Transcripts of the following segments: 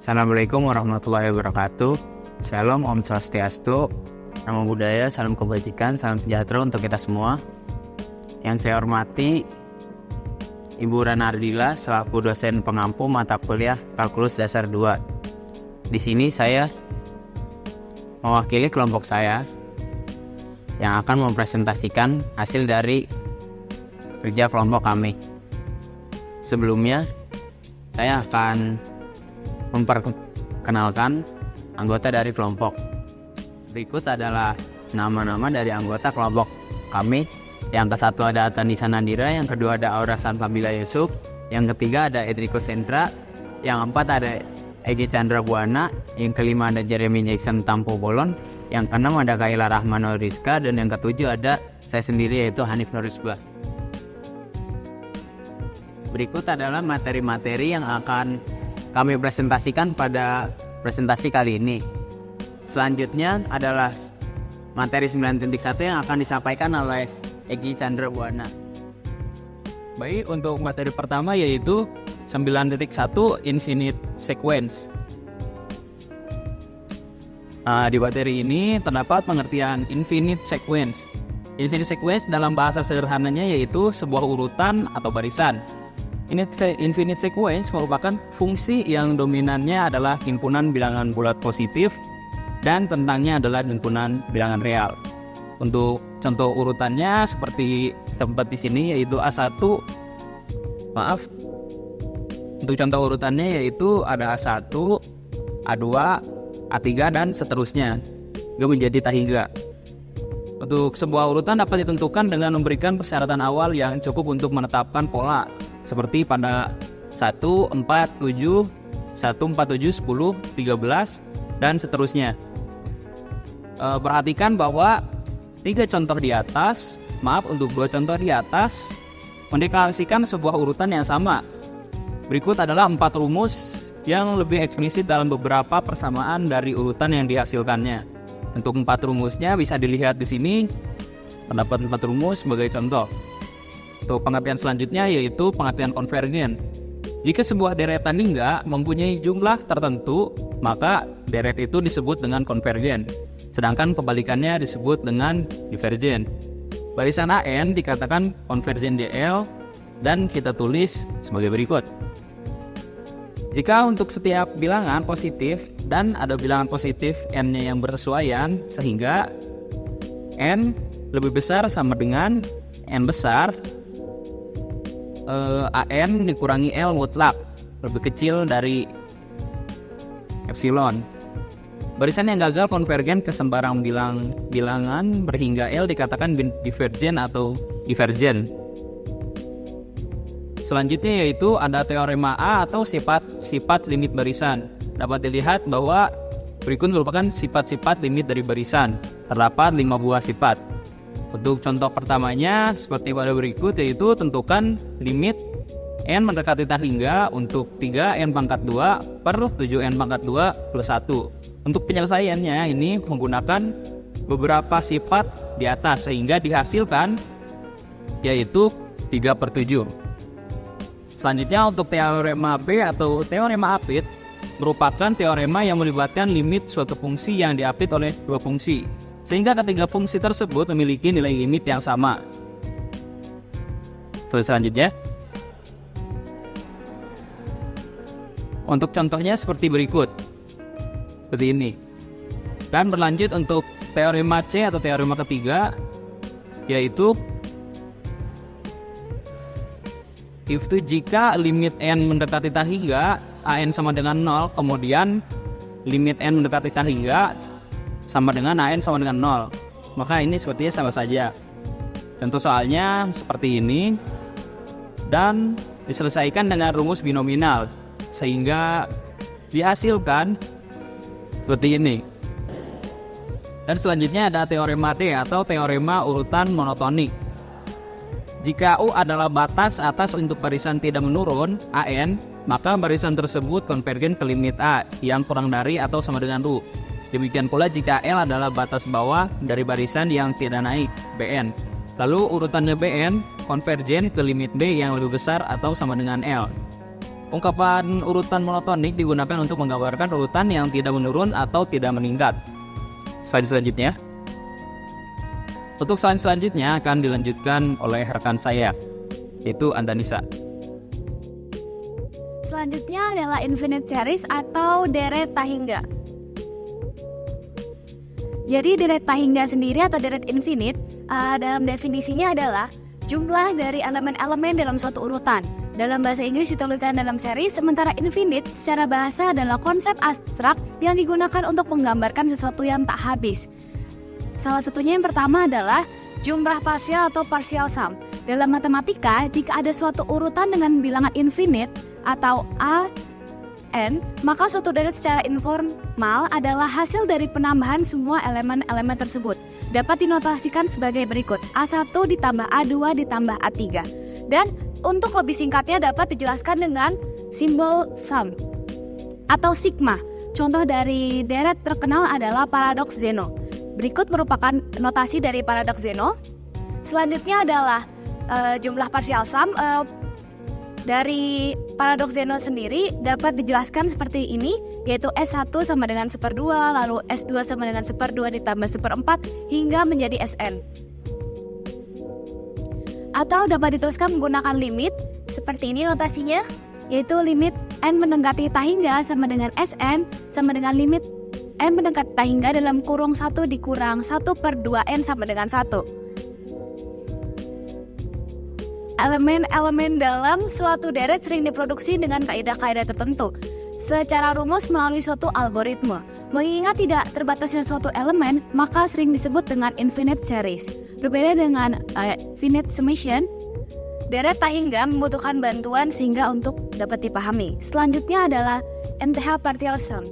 Assalamualaikum warahmatullahi wabarakatuh. Shalom, Om Swastiastu, Namo Buddhaya, salam kebajikan, salam sejahtera untuk kita semua. Yang saya hormati Ibu Rana Ardila selaku dosen pengampu mata kuliah Kalkulus Dasar 2. Di sini saya mewakili kelompok saya yang akan mempresentasikan hasil dari kerja kelompok kami. Sebelumnya, saya akan memperkenalkan anggota dari kelompok. Berikut adalah nama-nama dari anggota kelompok kami. Yang ke-1 ada Tanisa Nandira, yang kedua ada Aura Sanfabila Yusuf, yang ketiga ada Enrico Sendra, yang keempat ada Egy Chandra Buana, yang kelima ada Jeremy Jackson Tampo Bolon, yang keenam ada Kaila Rahman Rizka, dan yang ketujuh ada saya sendiri yaitu Hanif Nurisbah. Berikut adalah materi-materi yang akan kami presentasikan pada presentasi kali ini. Selanjutnya adalah materi 9.1 yang akan disampaikan oleh Egy Chandra Buana. Baik, untuk materi pertama yaitu 9.1 Infinite Sequence. Di materi ini terdapat pengertian Infinite Sequence. Infinite Sequence dalam bahasa sederhananya yaitu sebuah urutan atau barisan. Infinite Sequence merupakan fungsi yang dominannya adalah himpunan bilangan bulat positif dan tentangnya adalah himpunan bilangan real. Untuk contoh urutannya seperti tempat di sini yaitu A1. Untuk contoh urutannya yaitu ada A1, A2, A3 dan seterusnya hingga menjadi tahingga. Untuk sebuah urutan dapat ditentukan dengan memberikan persyaratan awal yang cukup untuk menetapkan pola, seperti pada 1, 4, 7, 1, 4, 7, 10, 13, dan seterusnya. Perhatikan bahwa 3 contoh di atas, untuk 2 contoh di atas, mendeklarasikan sebuah urutan yang sama. Berikut adalah 4 rumus yang lebih eksplisit dalam beberapa persamaan dari urutan yang dihasilkannya. Untuk 4 rumusnya bisa dilihat di sini, terdapat 4 rumus sebagai contoh. Untuk pengertian selanjutnya yaitu pengertian konvergen. Jika sebuah deretan hingga mempunyai jumlah tertentu, maka deret itu disebut dengan konvergen, sedangkan kebalikannya disebut dengan divergen. Barisan AN dikatakan konvergen DL dan kita tulis sebagai berikut. Jika untuk setiap bilangan positif dan ada bilangan positif N-nya yang bersesuaian, sehingga N lebih besar sama dengan N besar, AN dikurangi L mutlak lebih kecil dari epsilon. Barisan yang gagal konvergen ke sembarang bilangan berhingga L dikatakan divergen atau divergen. Selanjutnya yaitu ada teorema A atau sifat limit barisan. Dapat dilihat bahwa berikut merupakan sifat-sifat limit dari barisan. Terdapat 5 buah sifat. Untuk contoh pertamanya seperti pada berikut yaitu tentukan limit N mendekati tahingga untuk 3N pangkat 2 per 7N pangkat 2 plus 1. Untuk penyelesaiannya ini menggunakan beberapa sifat di atas sehingga dihasilkan yaitu 3/7. Selanjutnya untuk teorema B atau teorema apit merupakan teorema yang melibatkan limit suatu fungsi yang diapit oleh 2 fungsi. Sehingga ketiga fungsi tersebut memiliki nilai limit yang sama. Selanjutnya, untuk contohnya seperti berikut. Seperti ini. Dan berlanjut untuk teorema C atau teorema ketiga, yaitu itu jika limit N mendekati tahingga, AN sama dengan 0, kemudian limit N mendekati tahingga sama dengan AN sama dengan 0. Maka ini sepertinya sama saja. Contoh soalnya seperti ini. Dan diselesaikan dengan rumus binominal. Sehingga dihasilkan seperti ini. Dan selanjutnya ada teorema D atau teorema urutan monotonik. Jika U adalah batas atas untuk barisan tidak menurun, AN, maka barisan tersebut konvergen ke limit A yang kurang dari atau sama dengan U. Demikian pula jika L adalah batas bawah dari barisan yang tidak naik, BN. Lalu urutannya BN konvergen ke limit B yang lebih besar atau sama dengan L. Ungkapan urutan monotonik digunakan untuk menggambarkan urutan yang tidak menurun atau tidak meningkat. Slide selanjutnya. Untuk slide selanjutnya akan dilanjutkan oleh rekan saya, yaitu Andanisa. Selanjutnya adalah infinite series atau deret tahingga. Jadi deret tahingga sendiri atau deret infinite dalam definisinya adalah jumlah dari elemen-elemen dalam suatu urutan. Dalam bahasa Inggris dituliskan dalam series, sementara infinite secara bahasa adalah konsep abstrak yang digunakan untuk menggambarkan sesuatu yang tak habis. Salah satunya yang pertama adalah jumlah parsial atau partial sum. Dalam matematika, jika ada suatu urutan dengan bilangan infinite atau n, maka suatu deret secara informal adalah hasil dari penambahan semua elemen-elemen tersebut. Dapat dinotasikan sebagai berikut: A1 ditambah A2 ditambah A3. Dan untuk lebih singkatnya dapat dijelaskan dengan simbol sum atau sigma. Contoh dari deret terkenal adalah paradoks Zeno. Berikut merupakan notasi dari paradoks Zeno. Selanjutnya adalah jumlah partial sum. Dari paradoks Zeno sendiri dapat dijelaskan seperti ini, yaitu S1 sama dengan 1/2, lalu S2 sama dengan 1/2 ditambah 1/4 hingga menjadi Sn. Atau dapat dituliskan menggunakan limit, seperti ini notasinya, yaitu limit n mendekati tahingga sama dengan Sn sama dengan limit n mendekati tahingga dalam kurung 1 dikurang 1/2n sama dengan 1. Elemen-elemen dalam suatu deret sering diproduksi dengan kaidah-kaidah tertentu secara rumus melalui suatu algoritma. Mengingat tidak terbatasnya suatu elemen, maka sering disebut dengan infinite series. Berbeda dengan finite summation, deret tahingga membutuhkan bantuan sehingga untuk dapat dipahami. Selanjutnya adalah NTH partial sum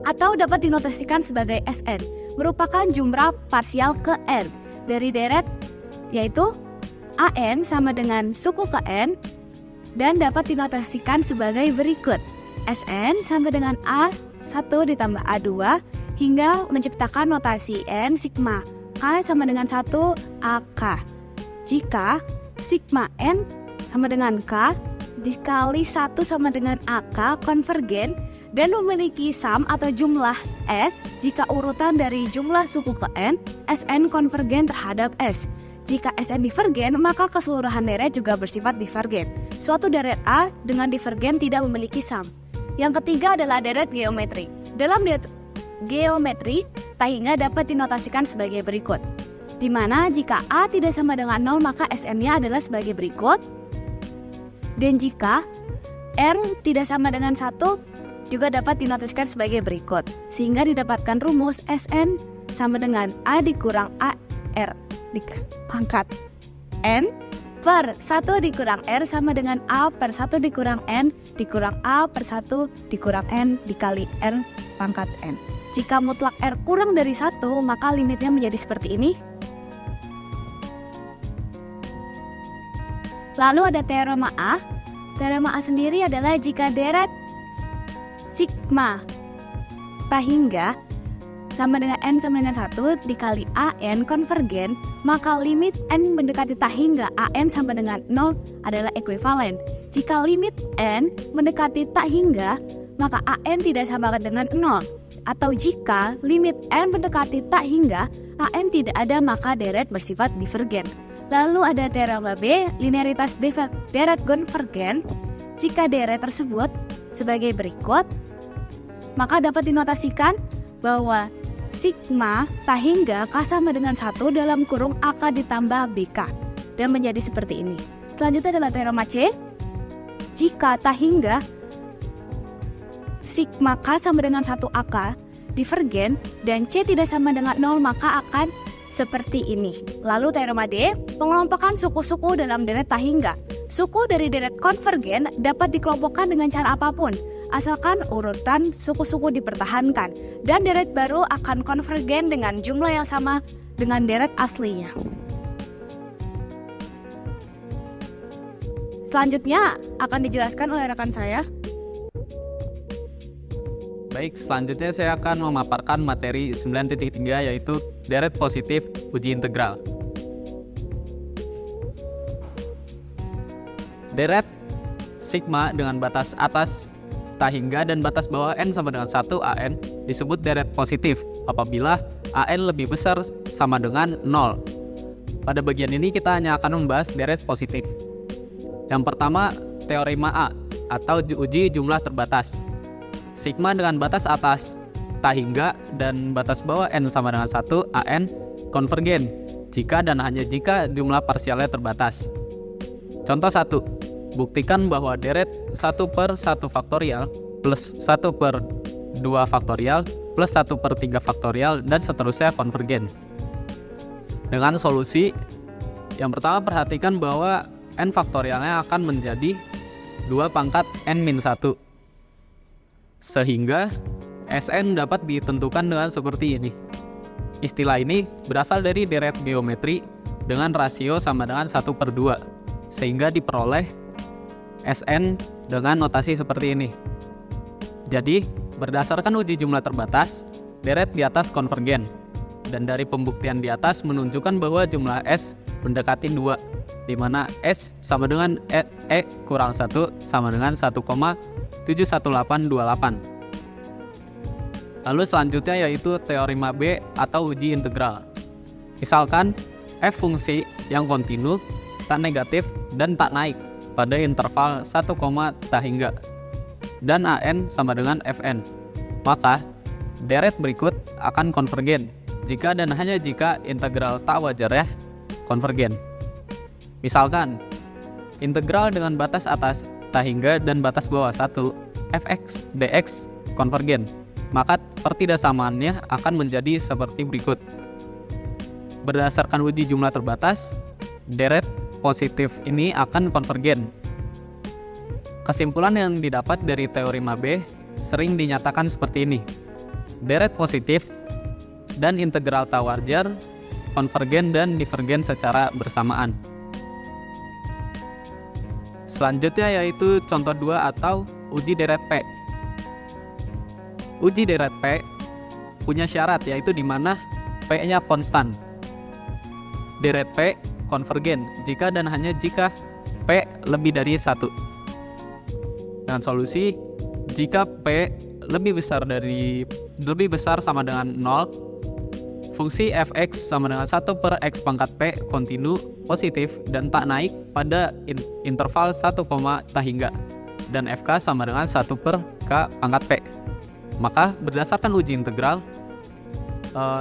atau dapat dinotasikan sebagai Sn, merupakan jumlah parsial ke n dari deret, yaitu An sama dengan suku ke n, dan dapat dinotasikan sebagai berikut: Sn sama dengan A1 ditambah A2 hingga menciptakan notasi n sigma K sama dengan 1 AK. Jika sigma n sama dengan K dikali 1 sama dengan AK konvergen dan memiliki sum atau jumlah S, jika urutan dari jumlah suku ke n, Sn konvergen terhadap S. Jika Sn divergen, maka keseluruhan deret juga bersifat divergen. Suatu deret A dengan divergen tidak memiliki sum. Yang ketiga adalah deret geometri. Dalam geometri, tahingga dapat dinotasikan sebagai berikut, di mana jika A tidak sama dengan 0, maka Sn-nya adalah sebagai berikut. Dan jika R tidak sama dengan 1, juga dapat dinotasikan sebagai berikut. Sehingga didapatkan rumus Sn sama dengan A dikurang AR pangkat N per 1 dikurang R sama dengan A per 1 dikurang N dikurang A per 1 dikurang N dikali R pangkat N. Jika mutlak R kurang dari 1, maka limitnya menjadi seperti ini. Lalu ada teorema A. Teorema A sendiri adalah jika deret sigma tahingga sama dengan n sama dengan 1 dikali an konvergen, maka limit n mendekati tahingga an sama dengan 0 adalah ekuivalen. Jika limit n mendekati tahingga, maka an tidak sama dengan 0. Atau jika limit n mendekati tahingga, an tidak ada, maka deret bersifat divergen. Lalu ada teorema B, linearitas deret konvergen. Jika deret tersebut sebagai berikut, maka dapat dinotasikan bahwa sigma tahingga K sama dengan 1 dalam kurung AK ditambah BK, dan menjadi seperti ini. Selanjutnya adalah teorema C. Jika tahingga sigma K sama dengan 1 AK divergen dan C tidak sama dengan 0, maka akan seperti ini. Lalu teorema D, pengelompokan suku-suku dalam deret tahingga. Suku dari deret konvergen dapat dikelompokkan dengan cara apapun, asalkan urutan suku-suku dipertahankan, dan deret baru akan konvergen dengan jumlah yang sama dengan deret aslinya. Selanjutnya akan dijelaskan oleh rekan saya. Baik, selanjutnya saya akan memaparkan materi 9.3 yaitu deret positif uji integral. sigma dengan batas atas tak hingga dan batas bawah n sama dengan 1 AN disebut deret positif apabila AN lebih besar sama dengan 0. Pada bagian ini kita hanya akan membahas deret positif. Yang pertama, teorema A atau uji jumlah terbatas. Sigma dengan batas atas tak hingga dan batas bawah n sama dengan 1 AN konvergen jika dan hanya jika jumlah parsialnya terbatas. Contoh 1. Buktikan bahwa deret 1/1 faktorial plus 1/2 faktorial plus 1/3 faktorial dan seterusnya konvergen. Dengan solusi, yang pertama perhatikan bahwa n faktorialnya akan menjadi 2 pangkat n-1. Sehingga Sn dapat ditentukan dengan seperti ini. Istilah ini berasal dari deret geometri dengan rasio sama dengan 1/2, sehingga diperoleh Sn dengan notasi seperti ini. Jadi, berdasarkan uji jumlah terbatas, deret di atas konvergen. Dan dari pembuktian di atas menunjukkan bahwa jumlah S mendekati 2, di mana S sama dengan E kurang 1 sama dengan 1,71828. Lalu selanjutnya yaitu teorema B atau uji integral. Misalkan f fungsi yang kontinu, tak negatif, dan tak naik pada interval 1, tak hingga dan AN sama dengan Fn. Maka deret berikut akan konvergen jika dan hanya jika integral tak wajar ya konvergen. Misalkan integral dengan batas atas tak hingga dan batas bawah 1 fx dx konvergen, maka pertidaksamaannya akan menjadi seperti berikut. Berdasarkan uji jumlah terbatas, deret positif ini akan konvergen. Kesimpulan yang didapat dari teorema B sering dinyatakan seperti ini. Deret positif dan integral tak wajar konvergen dan divergen secara bersamaan. Selanjutnya yaitu contoh 2 atau uji deret P. Uji deret P punya syarat yaitu di mana P-nya konstan. Deret P konvergen jika dan hanya jika P lebih dari 1. Dengan solusi, jika P lebih besar sama dengan 0, fungsi fx sama dengan 1/x pangkat P kontinu positif dan tak naik pada interval 1, tak hingga dan fk sama dengan 1/k pangkat P. Maka berdasarkan uji integral,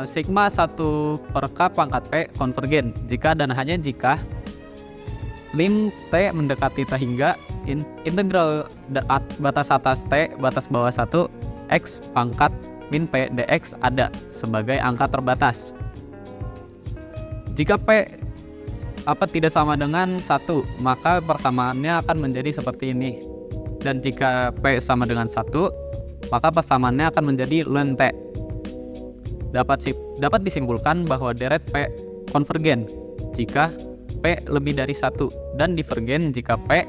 sigma 1/k pangkat P konvergen jika dan hanya jika lim T mendekati tak hingga integral batas atas T batas bawah 1 X pangkat min P dx ada sebagai angka terbatas. Jika P tidak sama dengan 1, maka persamaannya akan menjadi seperti ini. Dan jika P sama dengan 1, maka persamaannya akan menjadi ln T. Dapat disimpulkan bahwa deret P konvergen jika P lebih dari 1 dan divergen jika P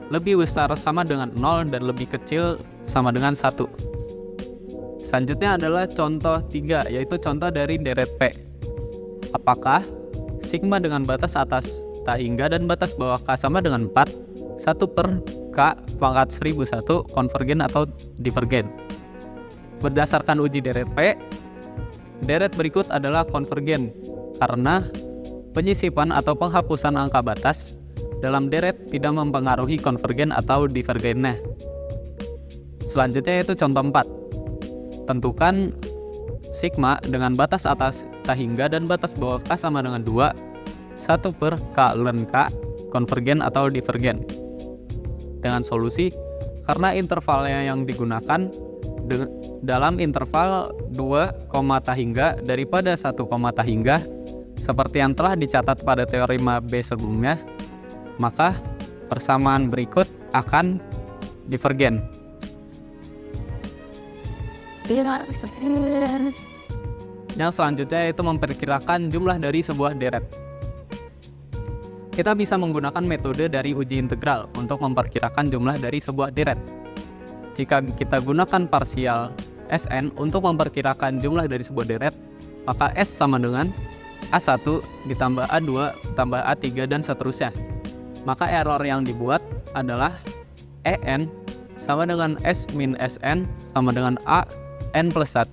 lebih besar sama dengan 0 dan lebih kecil sama dengan 1. Selanjutnya adalah contoh 3, yaitu contoh dari deret P. Apakah sigma dengan batas atas tak hingga dan batas bawah K sama dengan 4, 1/K pangkat 1001 konvergen atau divergen? Berdasarkan uji deret P, deret berikut adalah konvergen karena penyisipan atau penghapusan angka batas dalam deret tidak mempengaruhi konvergen atau divergennya. Selanjutnya yaitu contoh 4. Tentukan sigma dengan batas atas tak hingga dan batas bawah K sama dengan 2, 1/K ln K konvergen atau divergen. Dengan solusi, karena intervalnya yang digunakan dalam interval 2, tak hingga daripada 1, tak hingga seperti yang telah dicatat pada teorema B sebelumnya, maka persamaan berikut akan divergen. Yang selanjutnya yaitu memperkirakan jumlah dari sebuah deret. Kita bisa menggunakan metode dari uji integral untuk memperkirakan jumlah dari sebuah deret. Jika kita gunakan parsial Sn untuk memperkirakan jumlah dari sebuah deret, maka S sama dengan A1 ditambah A2 tambah A3 dan seterusnya. Maka error yang dibuat adalah En sama dengan S min Sn sama dengan A N plus 1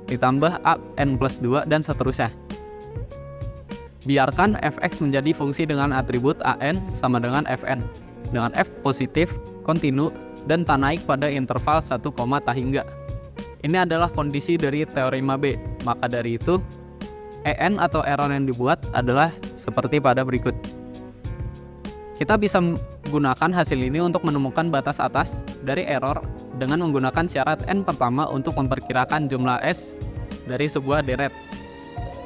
ditambah A N plus 2 dan seterusnya. Biarkan fx menjadi fungsi dengan atribut An sama dengan Fn dengan f positif, kontinu, dan tak naik pada interval 1, tak hingga. Ini adalah kondisi dari teorema B. Maka dari itu, En atau error yang dibuat adalah seperti pada berikut. Kita bisa menggunakan hasil ini untuk menemukan batas atas dari error dengan menggunakan syarat N pertama untuk memperkirakan jumlah S dari sebuah deret.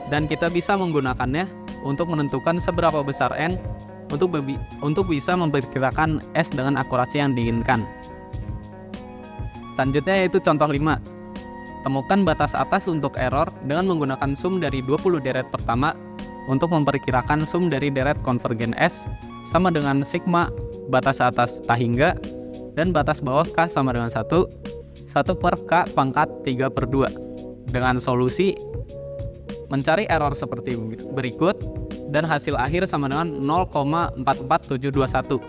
Dan kita bisa menggunakannya untuk menentukan seberapa besar N untuk bisa memperkirakan S dengan akurasi yang diinginkan. Selanjutnya yaitu contoh 5. Temukan batas atas untuk error dengan menggunakan sum dari 20 deret pertama untuk memperkirakan sum dari deret konvergen S sama dengan sigma batas atas tak hingga dan batas bawah K sama dengan 1 per K pangkat 3/2 dengan solusi mencari error seperti berikut dan hasil akhir sama dengan 0,44721.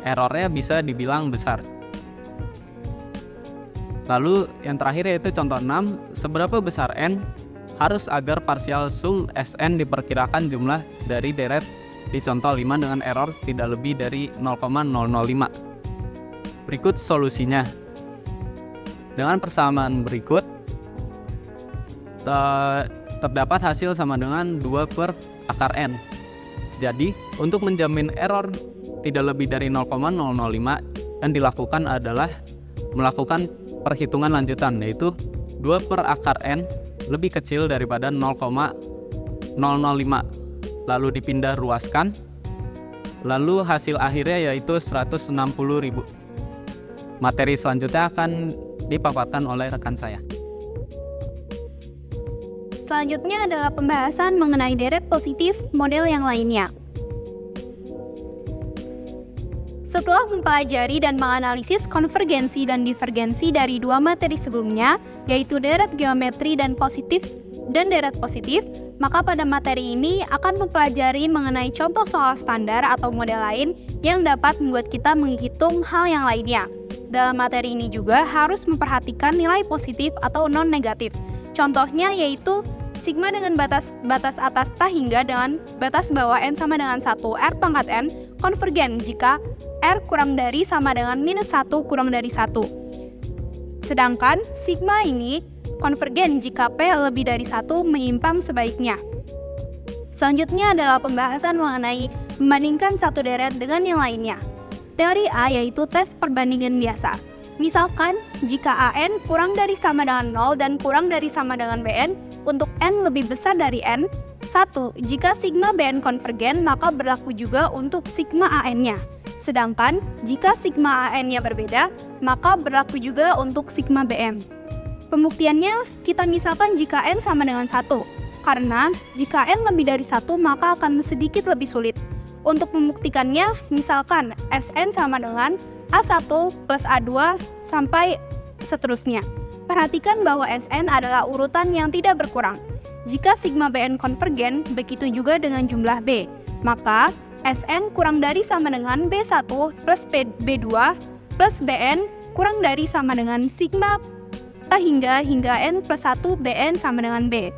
Errornya bisa dibilang besar. Lalu yang terakhir yaitu contoh 6, seberapa besar N harus agar parsial sum Sn diperkirakan jumlah dari deret di contoh 5 dengan error tidak lebih dari 0,005. Berikut solusinya. Dengan persamaan berikut, terdapat hasil sama dengan 2 per akar N. Jadi, untuk menjamin error tidak lebih dari 0,005, yang dilakukan adalah melakukan perhitungan lanjutan, yaitu 2 per akar N lebih kecil daripada 0,005. Lalu dipindah ruaskan, lalu hasil akhirnya yaitu 160.000. Materi selanjutnya akan dipaparkan oleh rekan saya. Selanjutnya adalah pembahasan mengenai deret positif model yang lainnya. Setelah mempelajari dan menganalisis konvergensi dan divergensi dari dua materi sebelumnya, yaitu deret geometri dan deret positif, maka pada materi ini akan mempelajari mengenai contoh soal standar atau model lain yang dapat membuat kita menghitung hal yang lainnya. Dalam materi ini juga harus memperhatikan nilai positif atau non-negatif. Contohnya yaitu sigma dengan batas atas tak hingga dengan batas bawah N sama dengan 1 R pangkat N konvergen jika R kurang dari sama dengan minus 1 kurang dari 1. Sedangkan sigma ini konvergen jika P lebih dari 1 menyimpang sebaiknya. Selanjutnya adalah pembahasan mengenai membandingkan satu deret dengan yang lainnya. Teori A yaitu tes perbandingan biasa. Misalkan, jika AN kurang dari sama dengan 0 dan kurang dari sama dengan BN, untuk N lebih besar dari N, 1. Jika sigma BN konvergen, maka berlaku juga untuk sigma AN-nya. Sedangkan, jika sigma AN-nya berbeda, maka berlaku juga untuk sigma BM. Pembuktiannya, kita misalkan jika N sama dengan 1, karena jika N lebih dari 1, maka akan sedikit lebih sulit. Untuk membuktikannya, misalkan Sn sama dengan A1 plus A2 sampai seterusnya. Perhatikan bahwa Sn adalah urutan yang tidak berkurang. Jika sigma Bn konvergen, begitu juga dengan jumlah B. Maka Sn kurang dari sama dengan B1 plus B2 plus Bn kurang dari sama dengan sigma tak hingga N plus 1 Bn sama dengan B.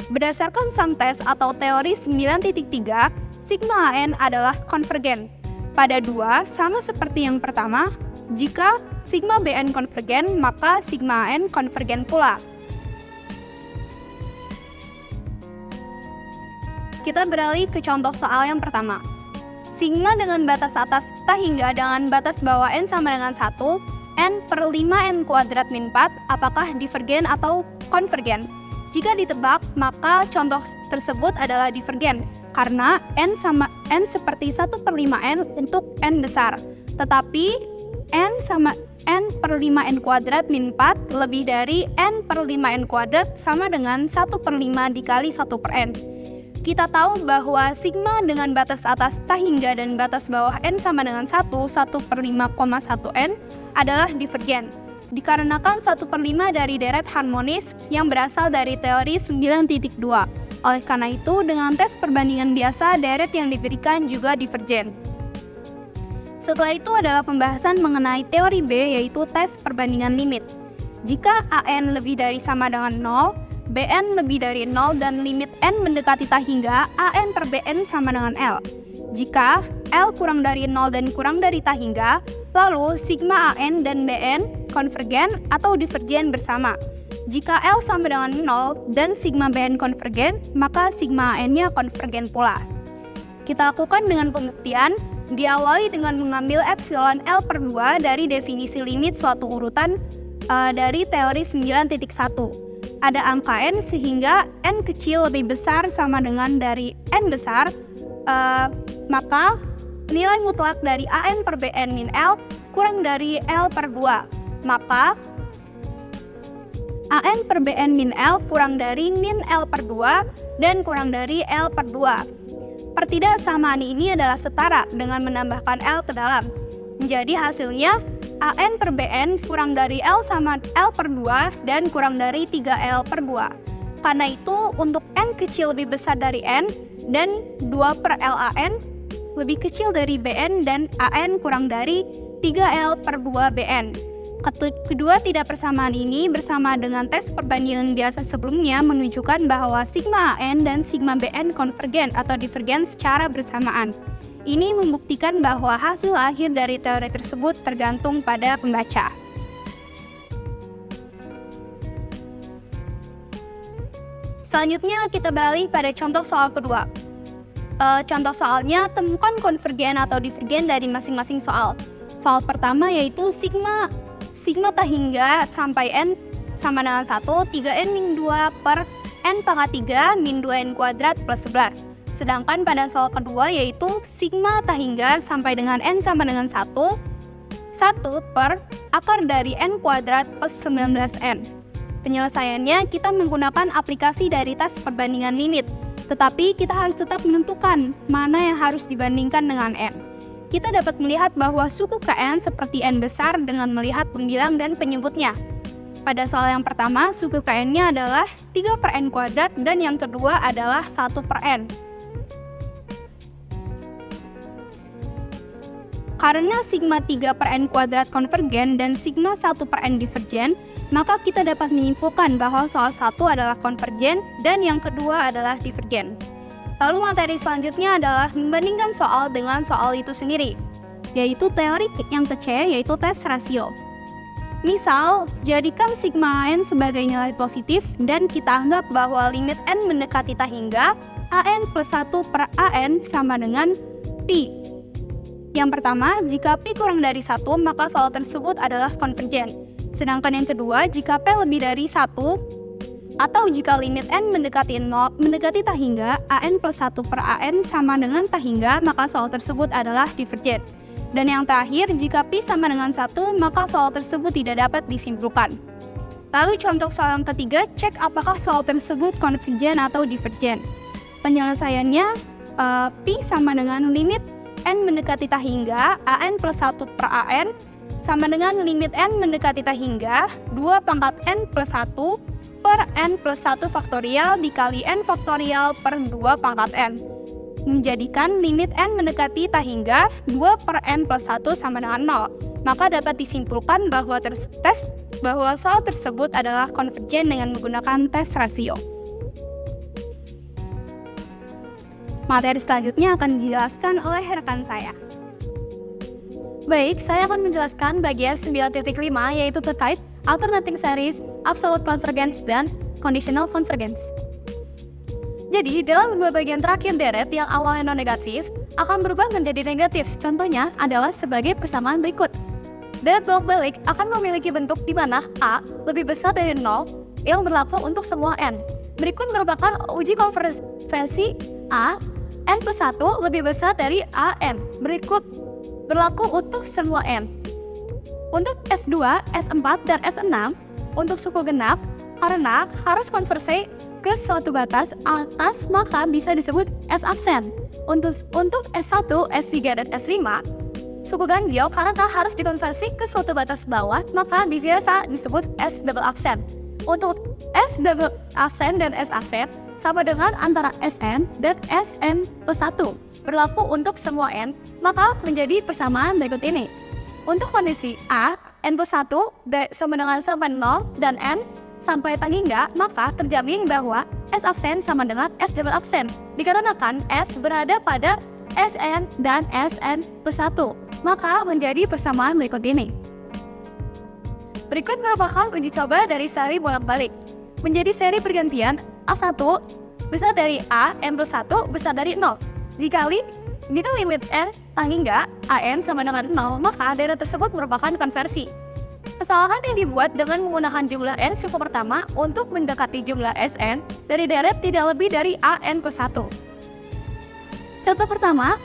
Berdasarkan sang tes atau teori 9.3, sigma An adalah konvergen. Pada 2, sama seperti yang pertama, jika sigma Bn konvergen, maka sigma An konvergen pula. Kita beralih ke contoh soal yang pertama. Sigma dengan batas atas tak hingga dengan batas bawah N sama dengan 1, N per 5N kuadrat min 4, apakah divergen atau konvergen? Jika ditebak, maka contoh tersebut adalah divergen, karena N seperti 1 per 5N untuk N besar. Tetapi N sama N per 5N kuadrat min 4 lebih dari N per 5N kuadrat sama dengan 1 per 5 dikali 1 per N. Kita tahu bahwa sigma dengan batas atas tak hingga dan batas bawah N sama dengan 1 per 5,1 N adalah divergen. Dikarenakan 1 per 5 dari deret harmonis yang berasal dari teori 9.2. Oleh karena itu, dengan tes perbandingan biasa, deret yang diberikan juga divergen. Setelah itu adalah pembahasan mengenai teori B, yaitu tes perbandingan limit. Jika AN lebih dari sama dengan 0, BN lebih dari 0 dan limit N mendekati tak hingga, AN per BN sama dengan L. Jika L kurang dari 0 dan kurang dari tak hingga, lalu sigma AN dan BN konvergen atau divergen bersama. Jika L sama dengan 0 dan sigma BN konvergen, maka sigma AN-nya konvergen pula. Kita lakukan dengan pembuktian, diawali dengan mengambil epsilon L per 2 dari definisi limit suatu urutan dari teori 9.1. Ada angka N sehingga N kecil lebih besar sama dengan dari N besar, maka nilai mutlak dari AN per BN min L kurang dari L per 2. Maka AN per BN min L kurang dari min L per 2 dan kurang dari L per 2. Pertidaksamaan ini adalah setara dengan menambahkan L ke dalam. Jadi hasilnya AN per BN kurang dari L sama L per 2 dan kurang dari 3L per 2. Karena itu untuk N kecil lebih besar dari N dan 2 per LAN lebih kecil dari BN dan AN kurang dari 3L per 2 BN. Kedua tidak persamaan ini bersama dengan tes perbandingan biasa sebelumnya menunjukkan bahwa sigma AN dan sigma BN konvergen atau divergen secara bersamaan. Ini membuktikan bahwa hasil akhir dari teori tersebut tergantung pada pembaca. Selanjutnya kita beralih pada contoh soal kedua. Contoh soalnya, temukan konvergen atau divergen dari masing-masing soal. Soal pertama yaitu sigma tak hingga sampai N sama dengan 1, 3N min 2 per N pangkat 3 min 2N kuadrat plus 11. Sedangkan pada soal kedua yaitu sigma tak hingga sampai dengan N sama dengan 1 per akar dari N kuadrat plus 19N. Penyelesaiannya kita menggunakan aplikasi dari tes perbandingan limit, tetapi kita harus tetap menentukan mana yang harus dibandingkan dengan N. Kita dapat melihat bahwa suku KN seperti N besar dengan melihat pembilang dan penyebutnya. Pada soal yang pertama, suku KN-nya adalah 3 per N kuadrat dan yang kedua adalah 1 per N. Karena sigma 3 per N kuadrat konvergen dan sigma 1 per N divergen, maka kita dapat menyimpulkan bahwa soal 1 adalah konvergen dan yang kedua adalah divergen. Lalu materi selanjutnya adalah membandingkan soal dengan soal itu sendiri, yaitu teori yang ke-C, yaitu tes rasio. Misal, jadikan sigma N sebagai nilai positif dan kita anggap bahwa limit N mendekati tak hingga AN plus 1 per AN sama dengan Pi. Yang pertama, jika Pi kurang dari 1, maka soal tersebut adalah konvergen. Sedangkan yang kedua, jika P lebih dari 1, atau jika limit N mendekati tak hingga AN plus 1 per AN sama dengan tak hingga, maka soal tersebut adalah divergen. Dan yang terakhir, jika Pi sama dengan 1, maka soal tersebut tidak dapat disimpulkan. Lalu contoh soal yang ketiga, cek apakah soal tersebut konvergen atau divergen. Penyelesaiannya, Pi sama dengan limit N mendekati tak hingga AN plus 1 per AN sama dengan limit N mendekati tak hingga 2 pangkat N plus 1 per N plus 1 faktorial dikali N faktorial per 2 pangkat N. Menjadikan limit N mendekati tak hingga 2 per N plus 1 sama dengan 0. Maka dapat disimpulkan bahwa soal tersebut adalah konvergen dengan menggunakan tes rasio. Materi selanjutnya akan dijelaskan oleh rekan saya. Baik, saya akan menjelaskan bagian 9.5 yaitu terkait alternating series, absolute convergence, dan conditional convergence. Jadi, dalam dua bagian terakhir deret yang awalnya non-negatif akan berubah menjadi negatif. Contohnya adalah sebagai persamaan berikut. Deret bolak-balik akan memiliki bentuk di mana A lebih besar dari 0 yang berlaku untuk semua N. Berikut merupakan uji konversi A, N plus 1 lebih besar dari AN. Berikut berlaku untuk semua N. Untuk S2, S4, dan S6, untuk suku genap, karena harus konversi ke suatu batas atas, maka bisa disebut S absen. Untuk S1, S3, dan S5, suku ganjil karena harus dikonversi ke suatu batas bawah, maka bisa disebut S double absen. Untuk S double absen dan S absen, sama dengan antara Sn dan Sn plus 1 berlaku untuk semua n, maka menjadi persamaan berikut ini. Untuk kondisi A, n plus 1 sama dengan sampai 0 dan n sampai tak hingga, maka terjamin bahwa S absen sama dengan S double absen, dikarenakan S berada pada Sn dan Sn plus 1, maka menjadi persamaan berikut ini. Berikut merupakan uji coba dari seri bolak-balik. Menjadi seri pergantian A1 besar dari A, n plus 1 besar dari 0. Jika limit n tak hingga an sama dengan 0, maka deret tersebut merupakan konversi. Kesalahan yang dibuat dengan menggunakan jumlah n suku pertama untuk mendekati jumlah Sn dari deret tidak lebih dari an plus 1. Contoh pertama,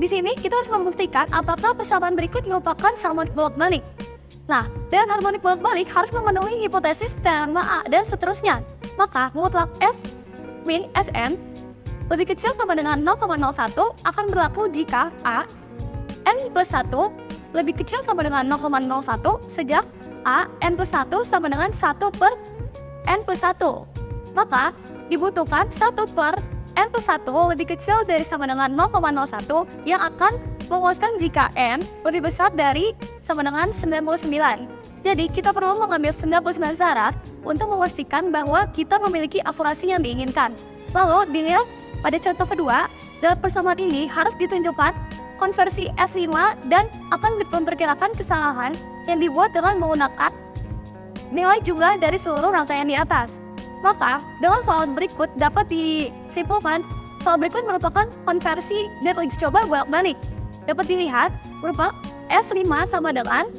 di sini kita harus membuktikan apakah persamaan berikut merupakan harmonik bolak-balik. Nah, dengan harmonik bolak-balik harus memenuhi hipotesis teorema A dan seterusnya. Maka mutlak S min Sn lebih kecil sama dengan 0,01 akan berlaku jika A n plus 1 lebih kecil sama dengan 0,01 sejak A n plus 1 sama dengan 1 per n plus 1. Maka dibutuhkan 1 per n plus 1 lebih kecil dari sama dengan 0,01 yang akan memuaskan jika n lebih besar dari sama dengan 99. Jadi kita perlu mengambil 99 syarat untuk memastikan bahwa kita memiliki akurasi yang diinginkan. Lalu dilihat pada contoh kedua, dalam persamaan ini harus ditunjukkan konversi S5 dan akan diperkirakan kesalahan yang dibuat dengan menggunakan nilai jumlah dari seluruh rangkaian di atas. Maka dengan soal berikut dapat disimpulkan soal berikut merupakan konversi dan uji coba bolak-balik. Dapat dilihat berupa S5 sama dengan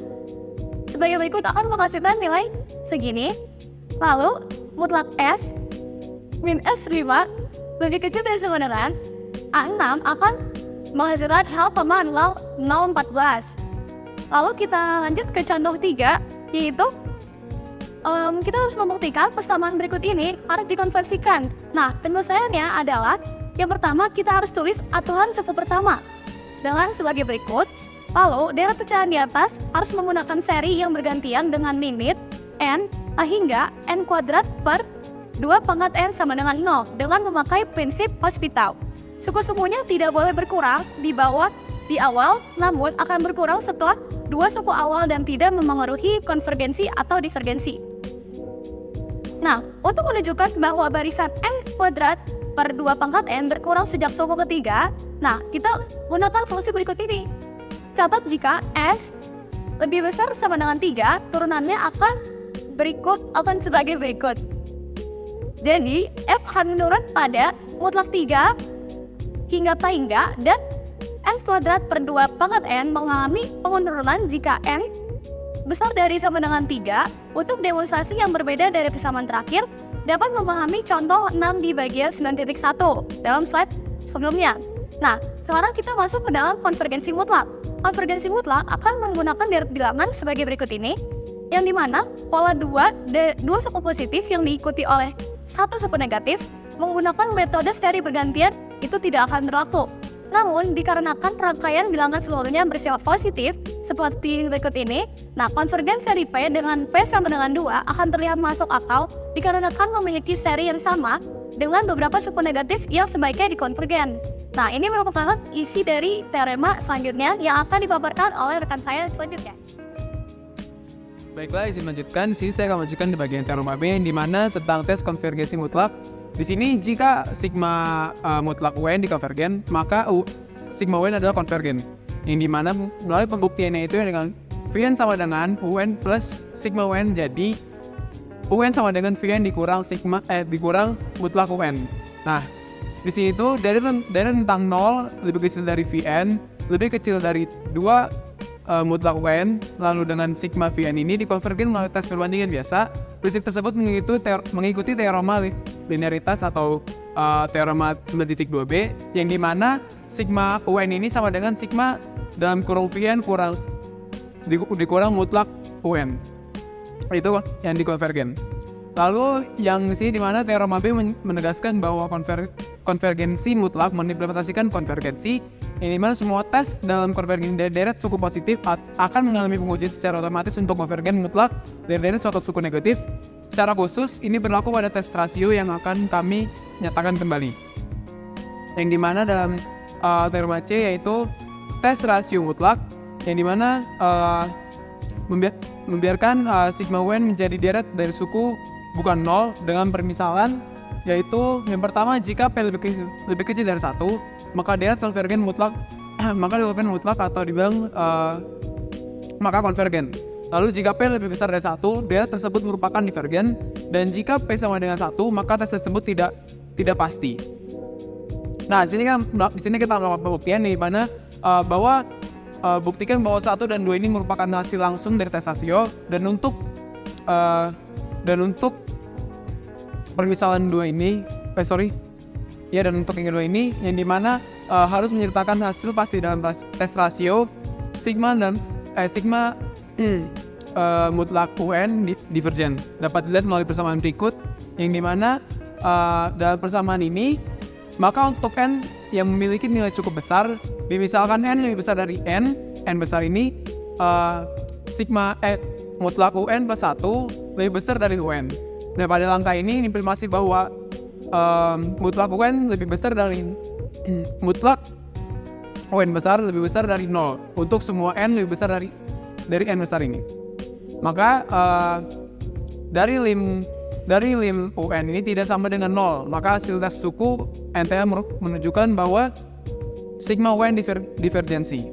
sebagai berikut akan menghasilkan nilai segini. Lalu mutlak S min S5 lebih kecil dari sama dengan A6 akan menghasilkan hal sama 0,14. Lalu kita lanjut ke contoh 3, yaitu kita harus membuktikan persamaan berikut ini harus dikonversikan. Nah, penyelesaiannya adalah yang pertama kita harus tulis aturan suku pertama dengan sebagai berikut. Lalu deret pecahan di atas harus menggunakan seri yang bergantian dengan limit n hingga n kuadrat per 2 pangkat n sama dengan 0 dengan memakai prinsip hospital. Suku-sukunya tidak boleh berkurang di awal, namun akan berkurang setelah 2 suku awal dan tidak memengaruhi konvergensi atau divergensi. Nah, untuk menunjukkan bahwa barisan n kuadrat per 2 pangkat n berkurang sejak suku ketiga, nah kita gunakan fungsi berikut ini. Catat jika S lebih besar sama dengan 3, turunannya akan sebagai berikut. Jadi, F akan menurun pada mutlak 3 hingga tak hingga dan n kuadrat per 2 pangkat n mengalami penurunan jika n besar dari sama dengan 3. Untuk demonstrasi yang berbeda dari persamaan terakhir, dapat memahami contoh 6 di bagian 9.1 dalam slide sebelumnya. Nah, sekarang kita masuk ke dalam konvergensi mutlak. Konvergensi mutlak akan menggunakan deret bilangan sebagai berikut ini, yang dimana pola 2 suku positif yang diikuti oleh 1 suku negatif menggunakan metode seri bergantian itu tidak akan berlaku. Namun, dikarenakan rangkaian bilangan seluruhnya bersifat positif seperti berikut ini, nah konvergen seri P dengan P sama dengan 2 akan terlihat masuk akal dikarenakan memiliki seri yang sama dengan beberapa suku negatif yang sebaiknya dikonvergen. Nah, ini merupakan isi dari teorema selanjutnya yang akan dipaparkan oleh rekan saya selanjutnya. Baiklah, izin melanjutkan. Di sini saya akan melanjutkan di bagian teorema B, di mana tentang tes konvergensi mutlak. Di sini jika sigma mutlak UN dikonvergen, maka sigma UN adalah konvergen. Yang di mana melalui pembuktiannya itu dengan Vn sama dengan UN plus sigma UN, jadi UN sama dengan Vn dikurang mutlak UN. Nah, di sini tuh dari tentang 0 lebih kecil dari Vn, lebih kecil dari 2 mutlak UN, lalu dengan sigma Vn ini dikonvergen melalui tes perbandingan biasa. Prinsip tersebut mengikuti teorema linearitas atau teorema 9.2b, yang dimana sigma UN ini sama dengan sigma dalam kurung Vn dikurang mutlak UN. Itu yang dikonvergen. Lalu yang di sini dimana teorema B menegaskan bahwa konvergensi mutlak mengimplementasikan konvergensi, yang dimana semua tes dalam konvergen dari deret suku positif akan mengalami pengujian secara otomatis untuk konvergen mutlak dari deret suatu suku negatif. Secara khusus, ini berlaku pada tes rasio yang akan kami nyatakan kembali. Yang dimana dalam teorema C yaitu tes rasio mutlak, yang dimana membiarkan sigma UN menjadi deret dari suku bukan 0 dengan permisalan, yaitu yang pertama jika P lebih kecil dari 1, maka deret konvergen mutlak atau dibilang maka konvergen. Lalu jika P lebih besar dari 1, deret tersebut merupakan divergen, dan jika P sama dengan 1, maka tes tersebut tidak pasti. Nah, di sini kita melakukan pembuktian di mana bahwa buktikan bahwa 1 dan 2 ini merupakan hasil langsung dari tes rasio, dan untuk permisalan 2 ini, dan untuk yang kedua ini, yang dimana harus menyertakan hasil pasti dalam tes rasio sigma mutlak UN divergen. Dapat dilihat melalui persamaan berikut, yang dimana dalam persamaan ini, maka untuk N yang memiliki nilai cukup besar, misalkan N lebih besar dari N besar ini, sigma mutlak UN plus 1 lebih besar dari UN. Nah, pada langkah ini implikasi bahwa mutlak UN lebih besar dari mutlak UN besar lebih besar dari 0 untuk semua N lebih besar dari N besar ini. Maka dari lim UN ini tidak sama dengan 0, maka hasil tes suku NTA menunjukkan bahwa sigma UN divergensi.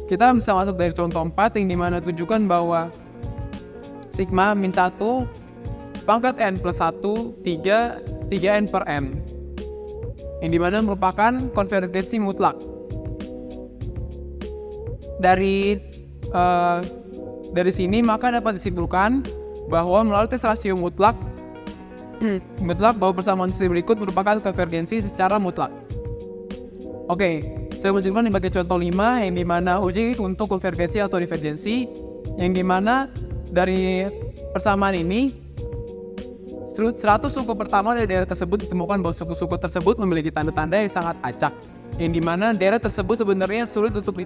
Kita bisa masuk dari contoh 4 yang dimana tunjukkan bahwa sigma min 1 pangkat N plus 1 3N per N, yang dimana merupakan konvergensi mutlak. Dari sini maka dapat disimpulkan bahwa melalui tes rasio mutlak bahwa persamaan berikut merupakan konvergensi secara mutlak. Oke, saya menunjukkan sebagai contoh 5 yang dimana uji untuk konvergensi atau divergensi, yang dimana dari persamaan ini 100 suku pertama dari deret tersebut ditemukan bahwa suku-suku tersebut memiliki tanda-tanda yang sangat acak, yang dimana deret tersebut sebenarnya sulit untuk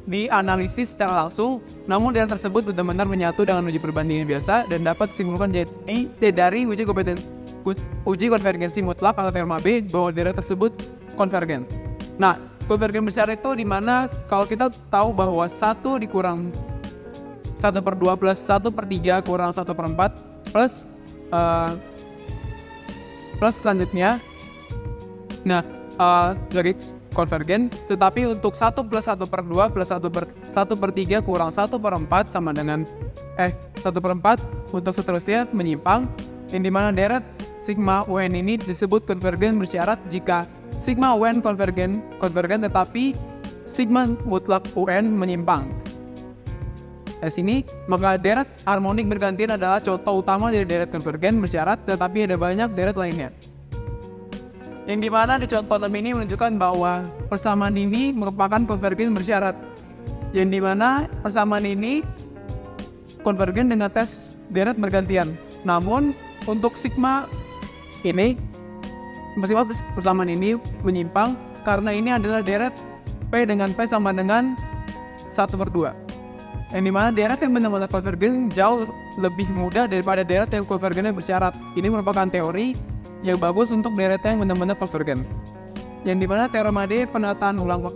dianalisis secara langsung, namun deret tersebut benar-benar menyatu dengan uji perbandingan biasa dan dapat disimpulkan dari uji konvergensi mutlak atau teorema B bahwa deret tersebut konvergen. Nah, konvergen besar itu dimana kalau kita tahu bahwa 1 dikurang 1/2 plus 1/3 kurang 1/4 plus selanjutnya, sebagai konvergen, tetapi untuk 1 plus 1/2 plus 1/3 kurang 1/4 sama dengan 1/4 untuk seterusnya menyimpang, yang dimana deret sigma UN ini disebut konvergen bersyarat jika sigma UN konvergen tetapi sigma mutlak UN menyimpang. Sini, maka deret harmonik bergantian adalah contoh utama dari deret konvergen bersyarat, tetapi ada banyak deret lainnya. Yang dimana di contoh 6 ini menunjukkan bahwa persamaan ini merupakan konvergen bersyarat, yang dimana persamaan ini konvergen dengan tes deret bergantian. Namun untuk sigma ini, persamaan ini menyimpang karena ini adalah deret P dengan P sama dengan 1/2. Yang dimana deret yang benar-benar konvergen jauh lebih mudah daripada deret yang konvergennya bersyarat. Ini merupakan teori yang bagus untuk deret yang benar-benar konvergen. Yang dimana teorema D penataan ulang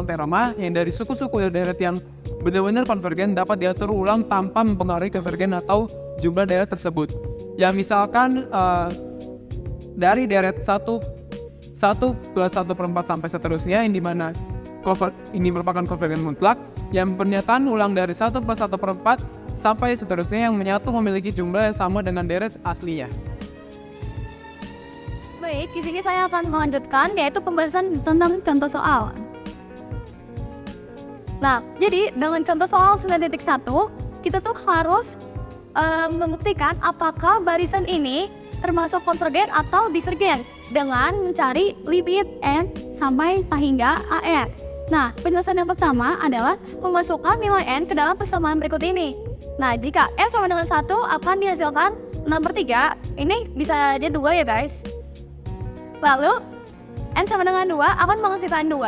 teorema yang dari suku-suku deret yang benar-benar konvergen dapat diatur ulang tanpa mempengaruhi konvergen atau jumlah deret tersebut. Ya misalkan dari deret 1 plus 1/4 sampai seterusnya, yang dimana ini merupakan konvergen mutlak, yang pernyataan ulang dari 1 plus 1/4 sampai seterusnya yang menyatu memiliki jumlah yang sama dengan deret aslinya. Baik, di sini saya akan melanjutkan yaitu pembahasan tentang contoh soal. Nah, jadi dengan contoh soal 9.1 kita tuh harus membuktikan apakah barisan ini termasuk konvergen atau divergen dengan mencari limit N sampai hingga AN. Nah, penjelasan yang pertama adalah memasukkan nilai N ke dalam persamaan berikut ini. Nah, jika N sama dengan 1 akan dihasilkan 6/3. Ini bisa aja 2 ya guys. Lalu N sama dengan 2 akan menghasilkan 2.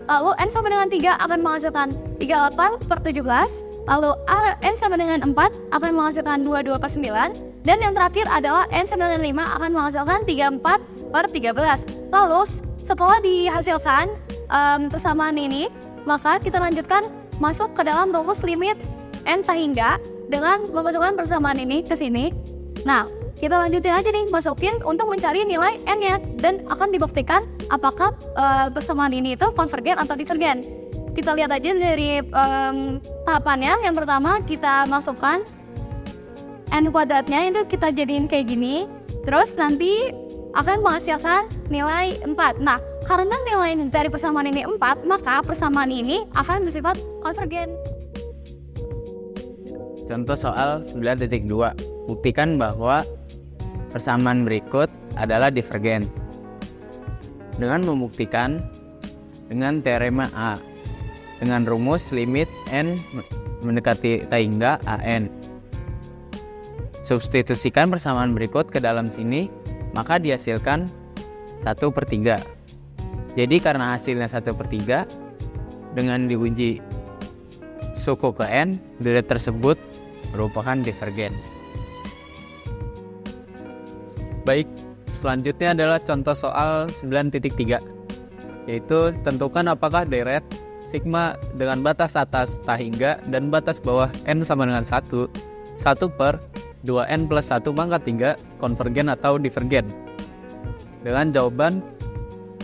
Lalu N sama dengan 3 akan menghasilkan 38 per 17. Lalu N sama dengan 4 akan menghasilkan 22 per 9. Dan yang terakhir adalah N sama dengan 5 akan menghasilkan 34 per 13. Lalu setelah dihasilkan persamaan ini, maka kita lanjutkan masuk ke dalam rumus limit N tak hingga dengan memasukkan persamaan ini ke sini. Nah, kita lanjutin aja nih, masukin untuk mencari nilai N-nya dan akan dibuktikan apakah persamaan ini itu konvergen atau divergen. Kita lihat aja dari tahapannya. Yang pertama kita masukkan N kuadratnya, itu kita jadiin kayak gini. Terus nanti akan menghasilkan nilai 4. Nah, karena nilai dari persamaan ini 4, maka persamaan ini akan bersifat konvergen. Contoh soal 9.2. Buktikan bahwa persamaan berikut adalah divergen. Dengan membuktikan dengan teorema A dengan rumus limit N mendekati tak hingga AN. Substitusikan persamaan berikut ke dalam sini, maka dihasilkan 1/3. Jadi karena hasilnya 1/3, dengan diuji suku ke N, deret tersebut merupakan divergen. Baik, selanjutnya adalah contoh soal 9.3, yaitu tentukan apakah deret sigma dengan batas atas tak hingga dan batas bawah N sama dengan 1 per 2N plus 1 pangkat 3 konvergen atau divergen. Dengan jawaban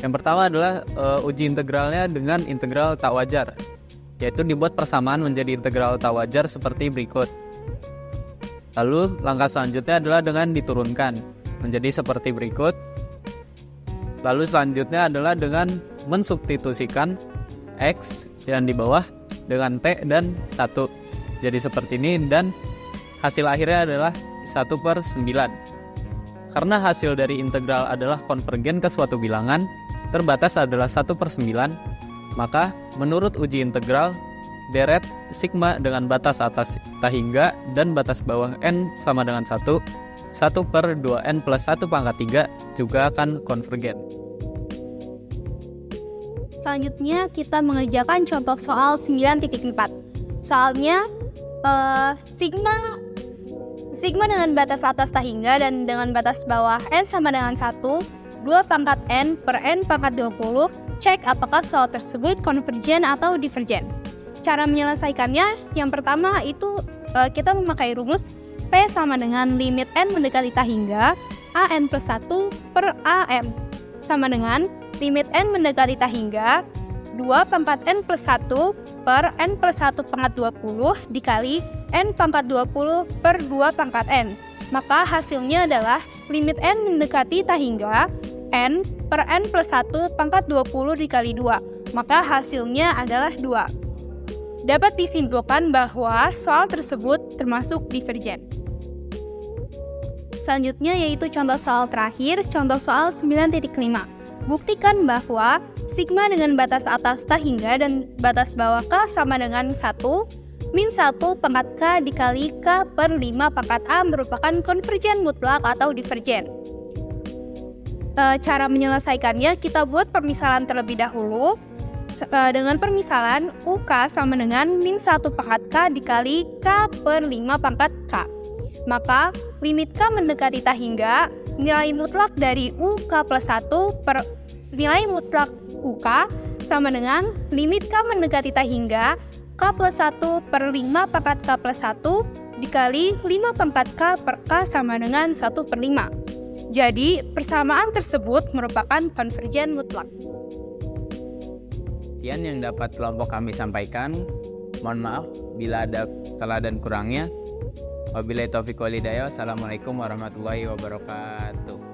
yang pertama adalah uji integralnya dengan integral tak wajar, yaitu dibuat persamaan menjadi integral tak wajar seperti berikut. Lalu langkah selanjutnya adalah dengan diturunkan menjadi seperti berikut. Lalu selanjutnya adalah dengan mensubstitusikan X yang di bawah dengan T dan 1 jadi seperti ini, dan hasil akhirnya adalah 1/9. Karena hasil dari integral adalah konvergen ke suatu bilangan, terbatas adalah 1/9, maka menurut uji integral, deret sigma dengan batas atas tak hingga dan batas bawah N sama dengan 1 per 2N plus 1 pangkat 3 juga akan konvergen. Selanjutnya kita mengerjakan contoh soal 9.4. Soalnya sigma dengan batas atas tak hingga dan dengan batas bawah N sama dengan 1, 2 pangkat N per N pangkat 20, cek apakah soal tersebut konvergen atau divergen. Cara menyelesaikannya, yang pertama itu kita memakai rumus P sama dengan limit N mendekati tak hingga AN plus 1 per AM sama dengan limit N mendekati tak hingga 2 pangkat N plus 1 per N plus 1 pangkat 20 dikali N pangkat 20 per 2 pangkat N. Maka hasilnya adalah limit N mendekati tak hingga N per N plus 1 pangkat 20 dikali 2. Maka hasilnya adalah 2. Dapat disimpulkan bahwa soal tersebut termasuk divergen. Selanjutnya yaitu contoh soal terakhir, contoh soal 9.5. Buktikan bahwa sigma dengan batas atas tak hingga dan batas bawah K sama dengan 1 min 1 pangkat K dikali K per 5 pangkat A merupakan konvergen mutlak atau divergen. Cara menyelesaikannya, kita buat permisalan terlebih dahulu. Dengan permisalan UK sama dengan min 1 pangkat K dikali K per 5 pangkat K. Maka limit K mendekati tak hingga, nilai mutlak dari UK plus 1 per nilai mutlak UK sama dengan limit K mendekati tak hingga K plus 1 per 5 pangkat K plus 1 dikali 5 pangkat K per K sama dengan 1 per 5. Jadi persamaan tersebut merupakan konvergen mutlak. Sekian yang dapat kelompok kami sampaikan. Mohon maaf bila ada salah dan kurangnya. Wabillahi taufiq wal hidayah. Assalamualaikum warahmatullahi wabarakatuh.